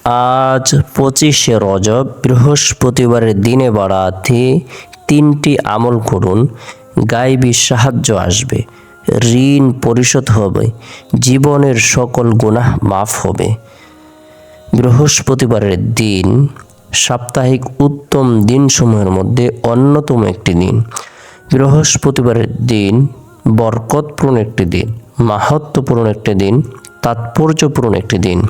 আজ 25শে রজব বৃহস্পতিবারের দিনে বাড়াতে 3টি আমল করুন। গায়বী সাহায্য আসবে, ঋণ পরিশোধ হবে, জীবনের সকল গুনাহ মাফ হবে। বৃহস্পতিবারের দিন সাপ্তাহিক উত্তম দিনসমূহের মধ্যে অন্যতম একটি দিন। বৃহস্পতিবারের দিন বরকতপূর্ণ একটি দিন, মাহাত্ম্যপূর্ণ একটি দিন, তাৎপর্যপূর্ণ একটি দিন।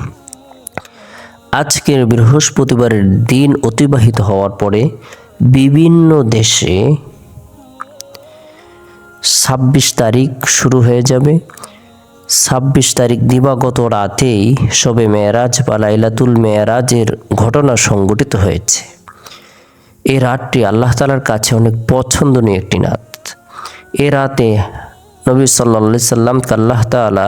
আজকের বৃহস্পতিবারের দিন অতিবাহিত হওয়ার পরে বিভিন্ন দেশে 26 তারিখ শুরু হয়ে যাবে। 26 তারিখ দিবাগত রাতেই শবে মেরাজ বা লাইলাতুল মেরাজের ঘটনা সংঘটিত হয়েছে। এই রাতটি আল্লাহ তাআলার কাছে অনেক পছন্দনীয় একটি রাত। এ রাতে নবী সাল্লাল্লাহু আলাইহি সাল্লামকে আল্লাহ তাআলা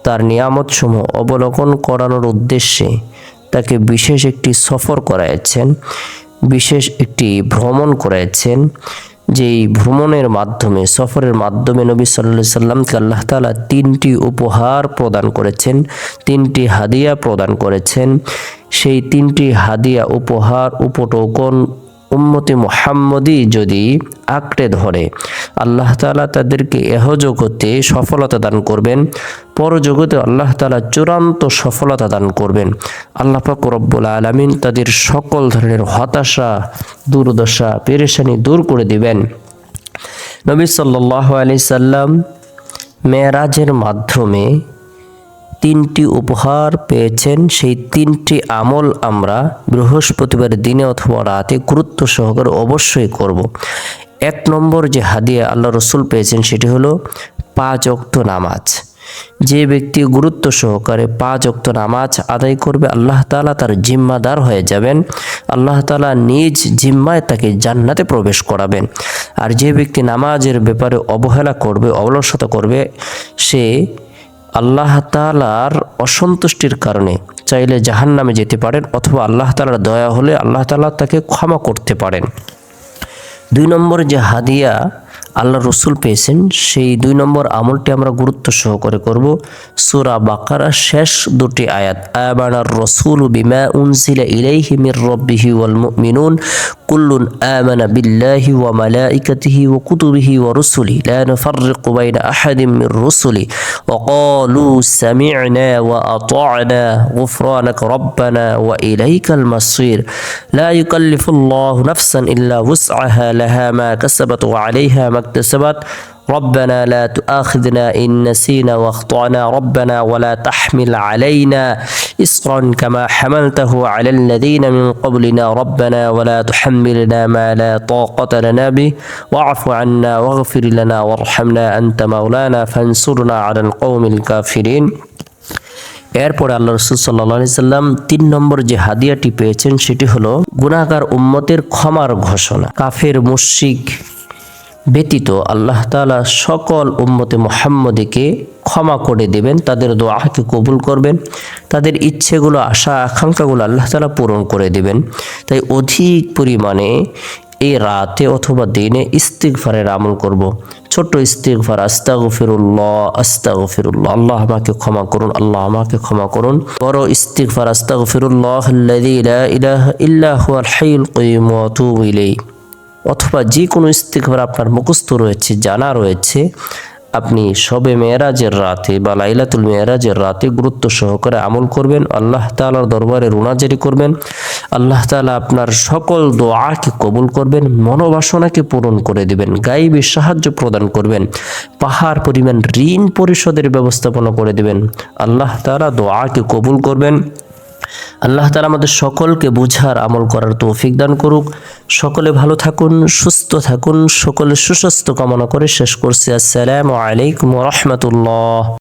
তার নিয়ামতসমূহ অবলোকন করানোর উদ্দেশ্যে তাকে বিশেষ একটি সফর করাইছেন, বিশেষ একটি ভ্রমণ করাইছেন। যেই ভ্রমণের মাধ্যমে, সফরের মাধ্যমে নবী সাল্লাল্লাহু আলাইহি সাল্লামকে আল্লাহ তাআলা 3টি উপহার প্রদান করেছেন, 3টি হাদিয়া প্রদান করেছেন। সেই 3টি হাদিয়া, উপহার, উপটোকন উম্মতে মুহাম্মদী যদি আঁকড়ে ধরে, আল্লাহ তাআলা তাদেরকে এহজগতে সফলতা দান করবেন, পরজগতে আল্লাহ তাআলা চূড়ান্ত সফলতা দান করবেন। আল্লাহ পাক রব্বুল আলামিন তাদের সকল ধরনের হতাশা, দুর্দশা, পেরেশানি দূর করে দিবেন। নবী সাল্লাল্লাহু আলাইহি সাল্লাম মেরাজের মাধ্যমে 3টি উপহার পেয়েছেন। সেই 3টি আমল আমরা বৃহস্পতিবার দিনে অথবা রাতে গুরুত্ব সহকারে অবশ্যই করব। 1 নম্বর যে হাদিয়া আল্লাহ রসুল পেয়েছেন সেটি হলো 5 ওয়াক্ত নামাজ। যে ব্যক্তি গুরুত্ব সহকারে 5 ওয়াক্ত নামাজ আদায় করবে, আল্লাহ তাআলা তার জিম্মাদার হয়ে যাবেন। আল্লাহ তাআলা নিজ জিম্মায় তাকে জান্নাতে প্রবেশ করাবেন। আর যে ব্যক্তি নামাজের ব্যাপারে অবহেলা করবে, অলসতা করবে, সে আল্লাহ তাআলার অসন্তুষ্টির কারণে চাইলে জাহান্নামে যেতে পারেন, অথবা আল্লাহ তাআলার দয়া হলে আল্লাহ তাআলা তাকে ক্ষমা করতে পারেন। 2 নম্বর যে হাদিয়া আল্লাহ রসুল পেয়েছেন, সেই 2 নম্বর আমলটি আমরা গুরুত্ব সহকারে করব। সূরা বাকারার শেষ 2টি আয়াত, আমানার রাসূলু বিমা উনজিলা ইলাইহি মির রাব্বিহি ওয়াল মুমিনুন কুল্লুন আমানা বিল্লাহি ওয়া মালাইকাতিহি ওয়া কুতুবিহি ওয়া রুসুলিহি লা নুফাররিকু বাইনা আহাদিন মির রুসুলি ওয়া ক্বালু সামি'না ওয়া আতা'না গুফরানাকা রাব্বানা ওয়া ইলাইকাল মাসির লা ইউকাল্লিফুল্লাহু নাফসান ইল্লা উসআহা লাহা মা কাসাবাত ওয়া আলাইহা মা اكتسبت ربنا لا تؤاخذنا إن نسينا واخطأنا ربنا ولا تحمل علينا إصرا كما حملته على الذين من قبلنا ربنا ولا تحملنا ما لا طاقة لنا به واعف عنا واغفر لنا وارحمنا أنت مولانا فانصرنا على القوم الكافرين। এরপরে আল্লাহ রাসূল সাল্লাল্লাহু আলাইহি সাল্লাম 3 নম্বর যে হাদিয়াটি পেয়েছেন সেটি হলো গুনাহগার উম্মতের ক্ষমার ঘোষণা। কাফের, মুশরিক ব্যতীত আল্লাহ তাআলা সকল উম্মতে মুহাম্মদীকে ক্ষমা করে দেবেন, তাদের দোয়াকে কবুল করবেন, তাদের ইচ্ছেগুলো, আশা আকাঙ্ক্ষাগুলো আল্লাহ তাআলা পূরণ করে দেবেন। তাই অধিক পরিমাণে এই রাতে অথবা দিনে ইস্তিগফারের আমল করব। ছোট্ট ইস্তিগফার, আস্তাগফিরুল্লাহ আস্তাগফিরুল্লাহ, আল্লাহ আমাকে ক্ষমা করুন, আল্লাহ আমাকে ক্ষমা করুন। বড় ইস্তিগফার, আস্তাগফিরুল্লাহাল্লাযী লা ইলাহা ইল্লা হুয়াল হাইয়ুল কাইয়্যুম ওয়া আতুবু ইলাইহি। অথবা যে কোনো ইস্তিগফার আপনার মুখস্থ রয়েছে, জানা রয়েছে, আপনি শবে মেরাজের রাতে বা লাইলাতুল মেরাজের রাতে গুরুত্ব সহকারে আমল করবেন, আল্লাহ তাআলার দরবারে রোনাজারি করবেন। আল্লাহ তাআলা আপনার সকল দোয়াকে কবুল করবেন, মনোবাসনাকে পূরণ করে দিবেন, গায়বী সাহায্য প্রদান করবেন, পাহাড় পরিমাণ ঋণ পরিশোধের ব্যবস্থাপনা করে দিবেন। আল্লাহ তাআলা দোয়াকে কবুল করবেন। আল্লাহ তাআলা আমাদের সকলকে বুঝার, আমল করার তৌফিক দান করুক। সকলে ভালো থাকুন, সুস্থ থাকুন, সকলে সুস্বাস্থ্য কামনা করে শেষ করছি। আসসালামু আলাইকুম ওয়া রাহমাতুল্লাহ।